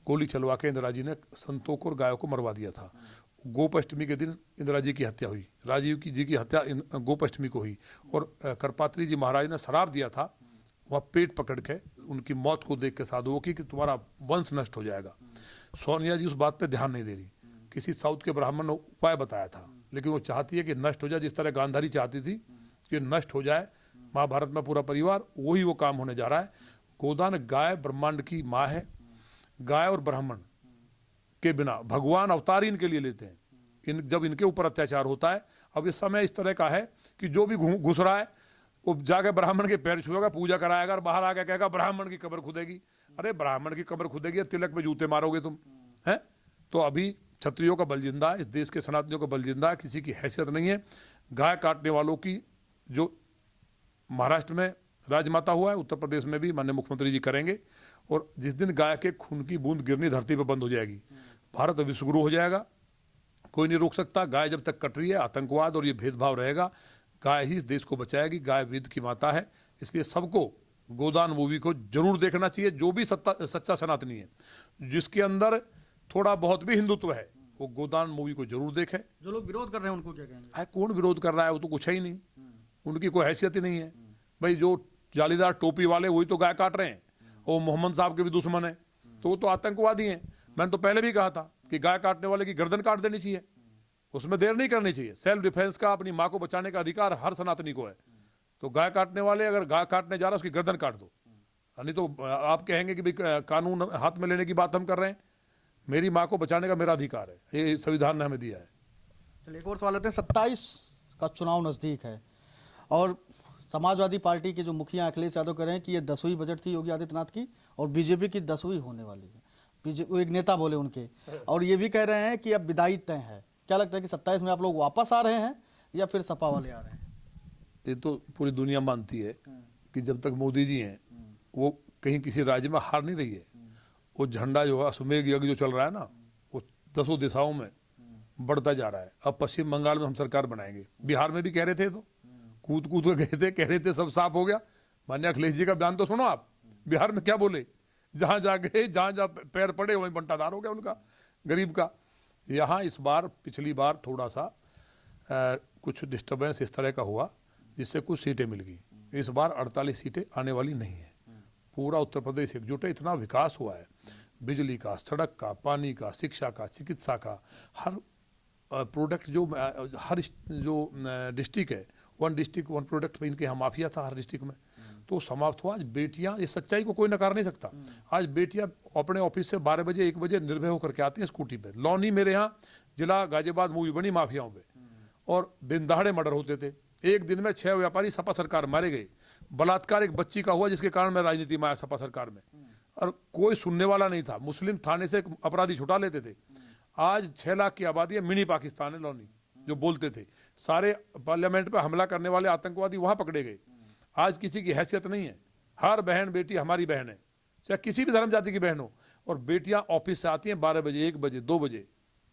गोली चलवा के इंदिरा जी ने संतों को और गायों को मरवा दिया था। गोपाष्टमी के दिन इंदिरा जी की हत्या हुई, राजीव की जी की हत्या गोपाष्टमी को हुई, और करपात्री जी महाराज ने शराब दिया था, वह पेट पकड़ के उनकी मौत को देख के साधुओं की कि तुम्हारा वंश नष्ट हो जाएगा। सोनिया जी उस बात पे ध्यान नहीं दे रही। किसी साउथ के ब्राह्मण ने उपाय बताया था, लेकिन वो चाहती है कि नष्ट हो जाए, जिस तरह गांधारी चाहती थी कि नष्ट हो जाए महाभारत में पूरा परिवार, वही वो काम होने जा रहा है। गोदान गाय ब्रह्मांड की माँ है। गाय और ब्राह्मण के बिना भगवान अवतार इनके लिए लेते हैं। जब इनके ऊपर अत्याचार होता है, अब ये समय इस तरह का है कि जो भी घुस रहा है वो जाकर ब्राह्मण के पैर छुएगा, पूजा कराएगा, और बाहर आकर कहेगा ब्राह्मण की कब्र खुदेगी। अरे ब्राह्मण की कब्र खुदेगी, तिलक पे जूते मारोगे तुम, हैं? तो अभी क्षत्रियों का बल जिंदा है, इस देश के सनातनियों का बल जिंदा है, किसी की हैसियत नहीं है। गाय काटने वालों की जो महाराष्ट्र में राजमाता हुआ है, उत्तर प्रदेश में भी माननीय मुख्यमंत्री जी करेंगे। और जिस दिन गाय के खून की बूंद गिरनी धरती पर बंद हो जाएगी, भारत विश्वगुरु हो जाएगा। कोई नहीं रोक सकता। गाय जब तक कट रही है, आतंकवाद और ये भेदभाव रहेगा। गाय ही इस देश को बचाएगी। गाय वेद की माता है। इसलिए सबको गोदान मूवी को जरूर देखना चाहिए, जो भी सच्चा सनातनी है, जिसके अंदर थोड़ा बहुत भी हिंदुत्व है वो गोदान मूवी को जरूर देखे। जो लोग विरोध कर रहे हैं उनको क्या कहेंगे? है कौन विरोध कर रहा है, वो तो कुछ है ही नहीं, उनकी कोई हैसियत ही नहीं है। भाई जो जालीदार टोपी वाले वही तो गाय काट रहे हैं, वो मोहम्मद साहब के भी दुश्मन है, तो वो तो आतंकवादी हैं। मैंने तो पहले भी कहा था कि गाय काटने वाले की गर्दन काट देनी चाहिए, उसमें देर नहीं करनी चाहिए। सेल्फ डिफेंस का, अपनी माँ को बचाने का अधिकार हर सनातनी को है। तो गाय काटने वाले अगर गाय काटने जा रहा है उसकी गर्दन काट दो, नहीं तो आप कहेंगे कि भाई कानून हाथ में लेने की बात हम कर रहे हैं। मेरी माँ को बचाने का मेरा अधिकार है, ये संविधान ने हमें दिया है। चलिए एक और सवाल लेते हैं। 27 का चुनाव नज़दीक है और समाजवादी पार्टी के जो मुखिया अखिलेश यादव कह रहे हैं कि ये 10वीं बजट थी योगी आदित्यनाथ की और बीजेपी की 10वीं होने वाली है। बीजेपी एक नेता बोले उनके, और ये भी कह रहे हैं कि अब विदाई तय है। क्या लगता है कि 27 में आप लोग वापस आ रहे हैं या फिर सपा वाले आ रहे हैं? ये तो पूरी दुनिया मानती है कि जब तक मोदी जी हैं वो कहीं किसी राज्य में हार नहीं रही है। वो झंडा जो है अश्वमेध यज्ञ जो चल रहा है ना, वो 10 दिशाओं में बढ़ता जा रहा है। अब पश्चिम बंगाल में हम सरकार बनाएंगे, बिहार में भी कह रहे थे, तो कूद कूद के गए थे, कह रहे थे सब साफ हो गया। माननीय अखिलेश जी का बयान तो सुनो आप, बिहार में क्या बोले, जहां जा गए जहां जहां पैर पड़े वहीं बंटाधार हो गया उनका, गरीब का। यहाँ इस बार पिछली बार थोड़ा सा कुछ डिस्टर्बेंस इस तरह का हुआ जिससे कुछ सीटें मिल गई। इस बार 48 सीटें आने वाली नहीं है। पूरा उत्तर प्रदेश एकजुट है, इतना विकास हुआ है, बिजली का, सड़क का, पानी का, शिक्षा का, चिकित्सा का, हर प्रोडक्ट जो हर जो डिस्ट्रिक्ट है, वन डिस्ट्रिक्ट वन प्रोडक्ट में इनके यहाँ माफिया था हर डिस्ट्रिक्ट में, तो समाप्त हुआ। आज बेटियां, ये सच्चाई को कोई नकार नहीं सकता, आज बेटियां अपने ऑफिस से 12 बजे 1 बजे निर्भय होकर के आती हैं स्कूटी पे। लौनी मेरे यहाँ जिला गाजियाबाद मूवी बनी माफियाओं पे, और दिन दहाड़े मर्डर होते थे। एक दिन में 6 व्यापारी सपा सरकार मारे गए। बलात्कार एक बच्ची का हुआ जिसके कारण मैं राजनीति में आया सपा सरकार में, और कोई सुनने वाला नहीं था। मुस्लिम थाने से अपराधी छुटा लेते थे। आज 6 लाख की आबादी है, मिनी पाकिस्तान है लौनी, जो बोलते थे। सारे पार्लियामेंट पे हमला करने वाले आतंकवादी वहां पकड़े गए। आज किसी की हैसियत नहीं है, हर बहन बेटी हमारी बहन है, चाहे किसी भी धर्म जाति की बहन हो। और बेटियां ऑफिस से आती हैं 12 बजे 1 बजे 2 बजे,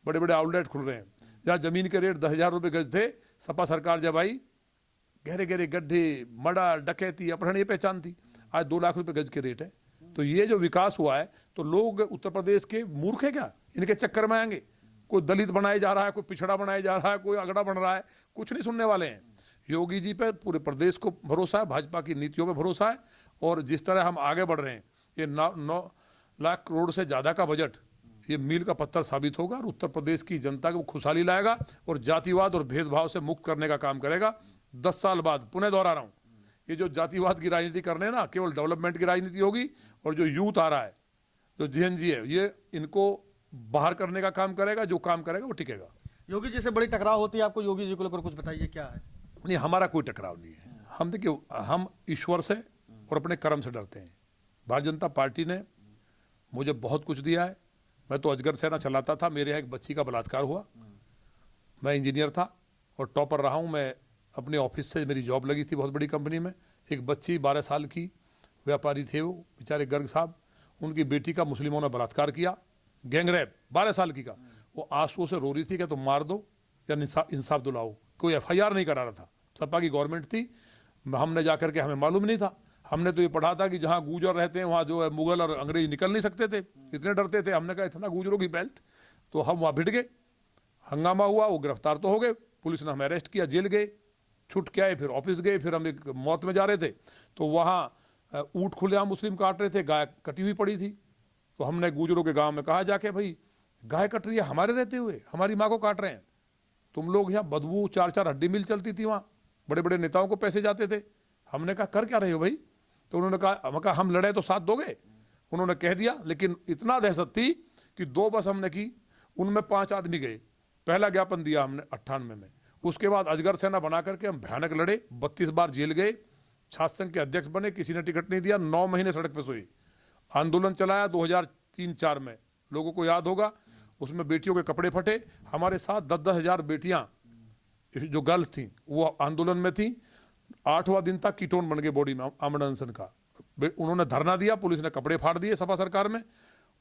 बड़े बड़े आउटलेट खुल रहे हैं जहाँ जमीन के रेट 10,000 रुपये गज थे। सपा सरकार जब आई, गहरे गहरे गड्ढे, मर्डर, डकैती, अपहरण ये पहचान थी। आज 2 लाख रुपए गज के रेट है। तो ये जो विकास हुआ है, तो लोग उत्तर प्रदेश के मूर्ख है क्या, इनके चक्कर में आएंगे? कोई दलित बनाया जा रहा है, कोई पिछड़ा बनाया जा रहा है, कोई अगड़ा बन रहा है, कुछ नहीं सुनने वाले हैं। योगी जी पे पूरे प्रदेश को भरोसा है, भाजपा की नीतियों पे भरोसा है। और जिस तरह हम आगे बढ़ रहे हैं, ये 9 लाख करोड़ से ज़्यादा का बजट ये मील का पत्थर साबित होगा, और उत्तर प्रदेश की जनता को खुशहाली लाएगा और जातिवाद और भेदभाव से मुक्त करने का काम करेगा। 10 साल बाद, पुनः दोहरा रहा हूँ, ये जो जातिवाद की राजनीति करने ना, केवल डेवलपमेंट की राजनीति होगी। और जो यूथ आ रहा है, जो जेएनजी है, ये इनको बाहर करने का काम करेगा। जो काम करेगा वो टिकेगा। योगी जी से बड़ी टकराव होती है आपको, योगी जी को लेकर कुछ बताइए क्या है? नहीं, हमारा कोई टकराव नहीं है। हम देखिए, हम ईश्वर से और अपने कर्म से डरते हैं। भारतीय जनता पार्टी ने मुझे बहुत कुछ दिया है। मैं तो अजगर सेना चलाता था, मेरे यहाँ एक बच्ची का बलात्कार हुआ, मैं इंजीनियर था और टॉपर रहा हूँ। मैं अपने ऑफिस से, मेरी जॉब लगी थी बहुत बड़ी कंपनी में। एक बच्ची 12 साल की, व्यापारी थे वो बेचारे गर्ग साहब, उनकी बेटी का मुस्लिमों ने बलात्कार किया, गैंगरेप, 12 साल की का। वो आंसुओं से रो रही थी कि तो मार दो या इंसाफ दिलाओ। कोई FIR नहीं करा रहा था। सपा की गवर्नमेंट थी, हमने जाकर के, हमें मालूम नहीं था। हमने तो ये पढ़ा था कि जहाँ गुजर रहते हैं वहाँ जो है मुगल और अंग्रेज निकल नहीं सकते थे, इतने डरते थे। हमने कहा इतना गुजरों की बेल्ट, तो हम वहाँ भिड़ गए। हंगामा हुआ, वो गिरफ्तार तो हो गए, पुलिस ने हमें अरेस्ट किया, जेल गए, छुट के आए, फिर ऑफिस गए। फिर हम एक मौत में जा रहे थे, तो वहाँ ऊँट खुलेआम मुस्लिम काट रहे थे, गाय कटी हुई पड़ी थी। तो हमने गुजरों के गाँव में कहा जाके, भाई गाय कट रही है हमारे रहते हुए, हमारी माँ को काट रहे हैं तुम लोग। यहाँ बदबू 4-4 हड्डी मिल चलती थी, वहाँ बड़े बड़े नेताओं को पैसे जाते थे। हमने कहा कर क्या रहे हो भाई? तो उन्होंने कहा हम लड़े तो साथ दोगे? उन्होंने कह दिया, लेकिन इतना दहशत थी कि 2 बस हमने की, उनमें 5 आदमी गए। पहला ज्ञापन दिया हमने 98 में। उसके बाद अजगर सेना बना करके हम भयानक लड़े, 32 बार जेल गए, छात्र संघ के अध्यक्ष बने, किसी ने टिकट नहीं दिया, 9 महीने सड़क पर सोए। आंदोलन चलाया 2003-4 में, लोगों को याद होगा। उसमें बेटियों के कपड़े फटे। हमारे साथ 10-10 हज़ार बेटियां जो गर्ल्स थी वो आंदोलन में थी। 8वां दिन तक कीटोन बन गए बॉडी में, आमरण अनशन का। उन्होंने धरना दिया, पुलिस ने कपड़े फाड़ दिए सपा सरकार में,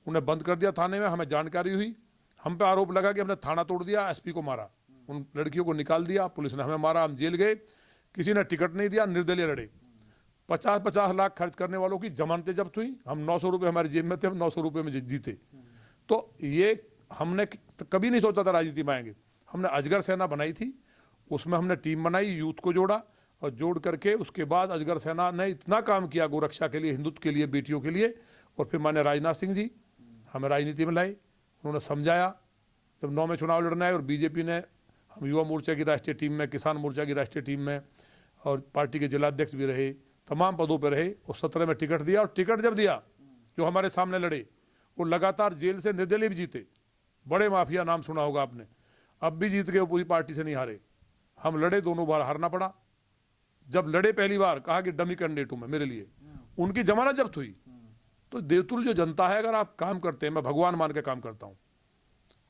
उन्हें बंद कर दिया थाने में। हमें जानकारी हुई, हम पे आरोप लगा कि हमने थाना तोड़ दिया, SP को मारा, उन लड़कियों को निकाल दिया, पुलिस ने हमें मारा, हम जेल गए। किसी ने टिकट नहीं दिया, निर्दलीय लड़े। 50-50 लाख खर्च करने वालों की जमानतें जब्त हुई। हम 900 रुपये हमारी जेब में थे, हम 900 रुपये में जीते। तो ये हमने कभी नहीं सोचा था राजनीति में आएंगे। हमने अजगर सेना बनाई थी, उसमें हमने टीम बनाई, यूथ को जोड़ा और जोड़ करके उसके बाद अजगर सेना ने इतना काम किया गोरक्षा के लिए, हिंदुत्व के लिए, बेटियों के लिए। और फिर माने राजनाथ सिंह जी हमें राजनीति में लाए, उन्होंने समझाया। जब 9 में चुनाव लड़ना है और बीजेपी ने, हम युवा मोर्चा की राष्ट्रीय टीम में, किसान मोर्चा की राष्ट्रीय टीम में और पार्टी के जिलाध्यक्ष भी रहे, तमाम पदों पर रहे, और 17 में टिकट दिया। और टिकट जब दिया जो हमारे सामने लड़े वो लगातार जेल से निर्दलीय भी जीते। बड़े माफिया नाम सुना होगा आपने, अब भी जीत गए, वो पूरी पार्टी से नहीं हारे। हम लड़े, दोनों बार हारना पड़ा। जब लड़े पहली बार कहा कि डमी कैंडिडेट हूं मैं, मेरे लिए उनकी जमानत जब्त हुई। तो देवतुल जो जनता है, अगर आप काम करते हैं, मैं भगवान मान के काम करता हूं।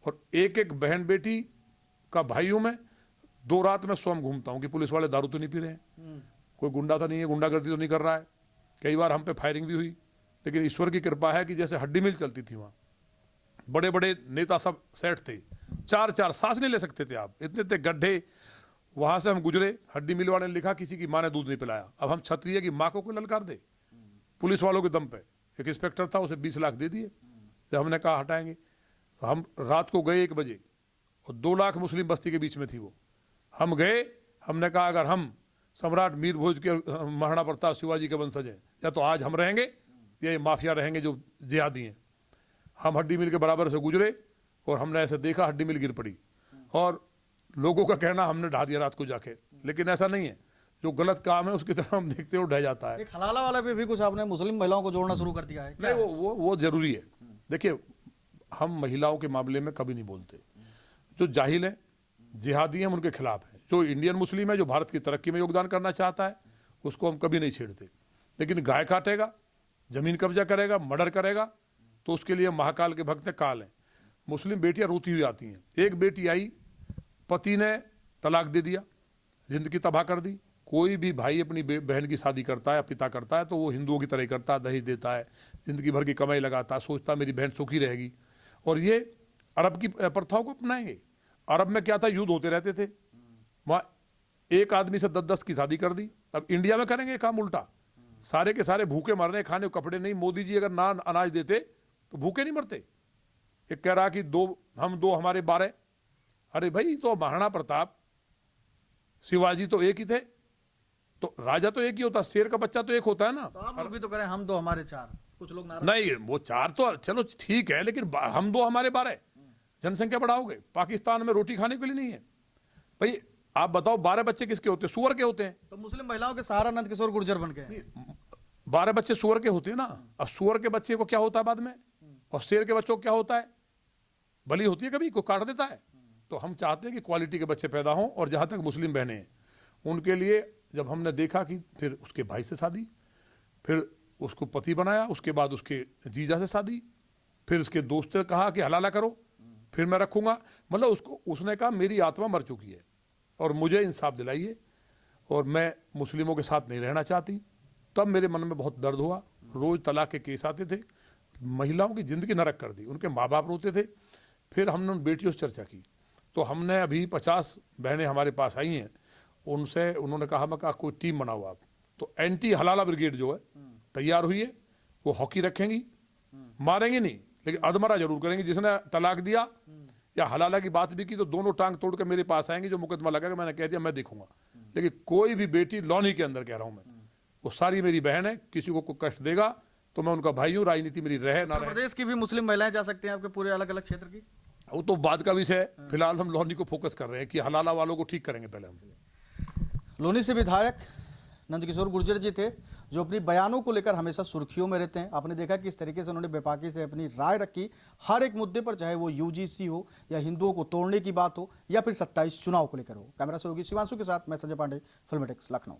और एक एक बहन बेटी का भाई हूं मैं। 2 रात में स्वयं घूमता हूं कि पुलिस वाले दारू तो नहीं पी रहे हैं, कोई गुंडा तो नहीं है, गुंडागर्दी तो नहीं कर रहा है। कई बार हम पे फायरिंग भी हुई, लेकिन ईश्वर की कृपा है कि जैसे हड्डी मिल चलती थी वहां, बड़े बड़े नेता सब सेट थे, 4-4 सांस नहीं ले सकते थे आप, इतने इतने गड्ढे। वहां से हम गुजरे, हड्डी मिल वाले ने लिखा किसी की माँ ने दूध नहीं पिलाया। अब हम क्षत्रिय की माँ को कोई ललकार दे, पुलिस वालों के दम पे। एक इंस्पेक्टर था, उसे 20 लाख दे दिए जब हमने कहा हटाएंगे। तो हम रात को गए 1 बजे और 2 लाख मुस्लिम बस्ती के बीच में थी वो। हम गए, हमने कहा अगर हम सम्राट मीर भोज के, महाराणा प्रताप शिवाजी के वंशज हैं, या तो आज हम रहेंगे या ये माफिया रहेंगे जो जिहादी हैं। हम हड्डी मिल के बराबर से गुजरे और हमने ऐसे देखा हड्डी मिल गिर पड़ी, और लोगों का कहना हमने ढा दिया रात को जाके, लेकिन ऐसा नहीं है। जो गलत काम है उसकी तरफ हम देखते हो ढह जाता है। एक हलाला वाला पे भी कुछ आपने मुस्लिम महिलाओं को जोड़ना शुरू कर दिया है, नहीं, वो जरूरी है। देखिए, हम महिलाओं के मामले में कभी नहीं बोलते। जो जाहिल है, जिहादी हैं, हम उनके खिलाफ हैं। जो इंडियन मुस्लिम है, जो भारत की तरक्की में योगदान करना चाहता है, उसको हम कभी नहीं छेड़ते। लेकिन गाय काटेगा, जमीन कब्जा करेगा, मर्डर करेगा, तो उसके लिए महाकाल के भक्त काल हैं। मुस्लिम बेटियां रोती हुई आती हैं। एक बेटी आई, पति ने तलाक दे दिया, जिंदगी तबाह कर दी। कोई भी भाई अपनी बहन की शादी करता है, पिता करता है, तो वो हिंदुओं की तरह ही करता है, दहेज देता है, जिंदगी भर की कमाई लगाता है, सोचता मेरी बहन सुखी रहेगी। और ये अरब की प्रथाओं को अपनाएंगे। अरब में क्या था, युद्ध होते रहते थे, वहाँ एक आदमी से 10-10 की शादी कर दी। अब इंडिया में करेंगे काम उल्टा, सारे के सारे भूखे मर रहे, खाने को कपड़े नहीं। मोदी जी अगर ना अनाज देते तो भूखे नहीं मरते। एक कह रहा कि 2 हम 2 हमारे 12। अरे भाई, तो महाराणा प्रताप शिवाजी तो एक ही थे, तो राजा तो एक ही होता, शेर का बच्चा तो एक होता है ना। तो आप लोग भी तो करें हम 2 हमारे 4, कुछ लोग नाराज। नहीं, वो 4 तो चलो ठीक है, लेकिन हम 2 हमारे 12 जनसंख्या बढ़ाओगे। पाकिस्तान में रोटी खाने के लिए नहीं है भाई। आप बताओ 12 बच्चे किसके होते हैं? सुअर के होते हैं। तो मुस्लिम महिलाओं के सहारा नंद किशोर गुर्जर बन गए। 12 बच्चे सुअर के होते हैं ना। अब सुअर के बच्चे को क्या होता है बाद में, और शेर के बच्चों को क्या होता है? बलि होती है, कभी को काट देता है। तो हम चाहते हैं कि क्वालिटी के बच्चे पैदा हों। और जहां तक मुस्लिम बहनें हैं, उनके लिए जब हमने देखा कि फिर उसके भाई से शादी, फिर उसको पति बनाया, उसके बाद उसके जीजा से शादी, फिर उसके दोस्त ने कहा कि हलाला करो, फिर मैं रखूंगा। मतलब उसने कहा मेरी आत्मा मर चुकी है और मुझे इंसाफ दिलाइए, और मैं मुस्लिमों के साथ नहीं रहना चाहती। तब मेरे मन में बहुत दर्द हुआ। रोज तलाक के केस आते थे, महिलाओं की जिंदगी नरक कर दी, उनके माँ बाप रोते थे। फिर हमने उन बेटियों से चर्चा की, तो हमने अभी 50 बहनें हमारे पास आई हैं, उनसे उन्होंने कहा, मैं कहा कोई टीम बनाओ आप। तो एंटी हलाला ब्रिगेड जो है तैयार हुई है। वो हॉकी रखेंगी, मारेंगे नहीं, लेकिन अधमरा जरूर करेंगी। जिसने तलाक दिया या हलाला की बात भी की तो दोनों टांग तोड़ के मेरे पास आएंगे। जो मुकदमा लगेगा मैंने कह दिया मैं देखूंगा। लेकिन कोई भी बेटी लॉनी के अंदर, कह रहा हूं मैं, वो सारी मेरी बहन है। किसी को कष्ट देगा तो मैं उनका भाई हूँ। राजनीति मेरी रहे ना रहे। प्रदेश की भी मुस्लिम महिलाएं जा सकती हैं आपके पूरे अलग अलग क्षेत्र की? वो तो बाद का विषय है। फिलहाल हम लॉनी को फोकस कर रहे हैं कि हलाला वालों को ठीक करेंगे पहले हम। लोनी से विधायक नंदकिशोर गुर्जर जी थे, जो अपनी बयानों को लेकर हमेशा सुर्खियों में रहते हैं। आपने देखा कि इस तरीके से उन्होंने बेपाकी से अपनी राय रखी हर एक मुद्दे पर, चाहे वो यूजीसी हो या हिंदुओं को तोड़ने की बात हो या फिर 27 चुनाव को लेकर हो। कैमरा सहयोगी शिवांशु के साथ मैं संजय पांडे, फिल्मेटेक्स, लखनऊ।